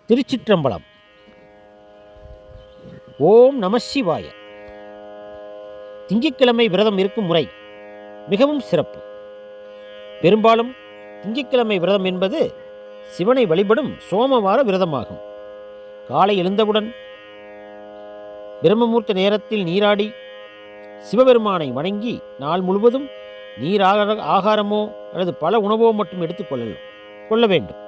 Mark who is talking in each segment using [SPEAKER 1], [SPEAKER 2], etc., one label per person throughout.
[SPEAKER 1] திருச்சிற்றம்பலம். ஓம் நம சிவாய. திங்கட்கிழமை விரதம் இருக்கும் முறை மிகவும் சிறப்பு. பெரும்பாலும் திங்கட்கிழமை விரதம் என்பது சிவனை வழிபடும் சோமவார விரதமாகும். காலை எழுந்தவுடன் பிரம்மமூர்த்த நேரத்தில் நீராடி சிவபெருமானை வணங்கி நாள் முழுவதும் நீர் ஆகாரமோ அல்லது பல உணவோ மட்டும் கொள்ள வேண்டும்.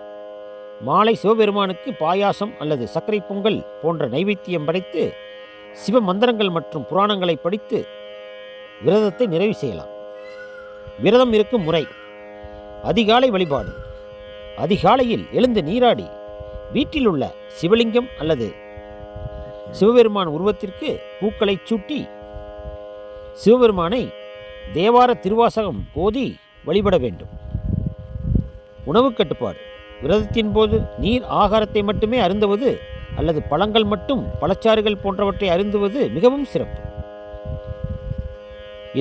[SPEAKER 1] மாலை சிவபெருமானுக்கு பாயாசம் அல்லது சர்க்கரை பொங்கல் போன்ற நைவேத்தியம் படைத்து சிவ மந்திரங்கள் மற்றும் புராணங்களை படித்து விரதத்தை நிறைவு செய்யலாம். விரதம் இருக்கும் முறை: அதிகாலை வழிபாடு. அதிகாலையில் எழுந்து நீராடி வீட்டில் உள்ள சிவலிங்கம் அல்லது சிவபெருமான் உருவத்திற்கு பூக்களை சூட்டி சிவபெருமானை தேவார திருவாசகம் ஓதி வழிபட வேண்டும். உணவு கட்டுப்பாடு: விரதத்தின் போது நீர் ஆகாரத்தை மட்டுமே அருந்துவது அல்லது பழங்கள் மட்டும் பழச்சாறுகள் போன்றவற்றை அருந்துவது மிகவும் சிறப்பு.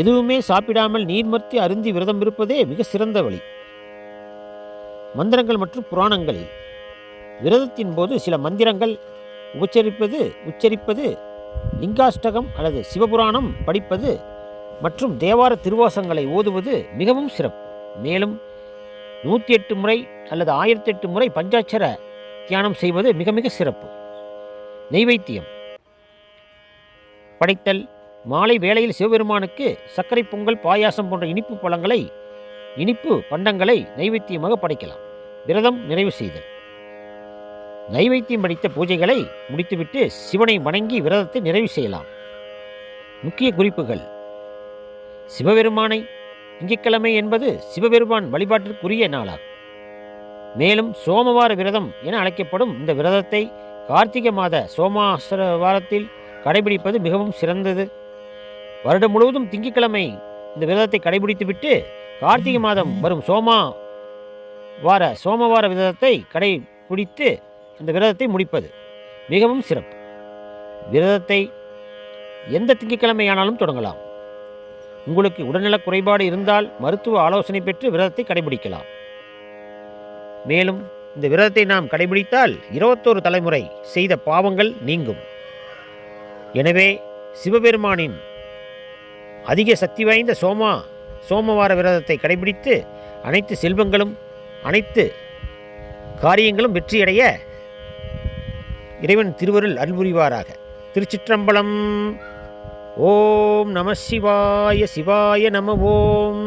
[SPEAKER 1] எதுவுமே சாப்பிடாமல் நீர்மர்த்தி அருந்தி விரதம் இருப்பதே மிக சிறந்த வழி. மந்திரங்கள் மற்றும் புராணங்களில் விரதத்தின் போது சில மந்திரங்கள் உச்சரிப்பது, லிங்காஷ்டகம் அல்லது சிவபுராணம் படிப்பது மற்றும் தேவார திருவாசங்களை ஓதுவது மிகவும் சிறப்பு. மேலும் 108 முறை அல்லது 1008 முறை பஞ்சாட்சர தியானம் செய்வது மிக மிக சிறப்பு. நெய்வேத்தியம் படைத்தல்: மாலை வேளையில் சிவபெருமானுக்கு சர்க்கரை பொங்கல், பாயாசம் போன்ற இனிப்பு பண்டங்களை நைவேத்தியமாக படைக்கலாம். விரதம் நிறைவு செய்தல்: நைவேத்தியம் படைத்த பூஜைகளை முடித்துவிட்டு சிவனை வணங்கி விரதத்தை நிறைவு செய்யலாம். முக்கிய குறிப்புகள்: சிவபெருமானை திங்கட்கிழமை என்பது சிவபெருமான் வழிபாட்டிற்குரிய நாளாகும். மேலும் சோமவார விரதம் என அழைக்கப்படும் இந்த விரதத்தை கார்த்திகை மாத சோமாசர வாரத்தில் கடைபிடிப்பது மிகவும் சிறந்தது. வருடம் முழுவதும் திங்கட்கிழமை இந்த விரதத்தை கடைபிடித்துவிட்டு கார்த்திகை மாதம் வரும் சோமவார விரதத்தை கடைபிடித்து இந்த விரதத்தை முடிப்பது மிகவும் சிறப்பு. விரதத்தை எந்த திங்கட்கிழமையானாலும் தொடங்கலாம். உங்களுக்கு உடல்நலக் குறைபாடு இருந்தால் மருத்துவ ஆலோசனை பெற்று விரதத்தை கடைபிடிக்கலாம். மேலும் இந்த விரதத்தை நாம் கடைபிடித்தால் 21 தலைமுறை செய்த பாவங்கள் நீங்கும். எனவே சிவபெருமானின் அதிக சக்தி வாய்ந்த சோமவார விரதத்தை கடைபிடித்து அனைத்து செல்வங்களும் அனைத்து காரியங்களும் வெற்றியடைய இறைவன் திருவருள் அருள்புரிவாராக. திருச்சிற்றம்பலம். ஓம் நம சிவாய. சிவாய நம. ஓம்.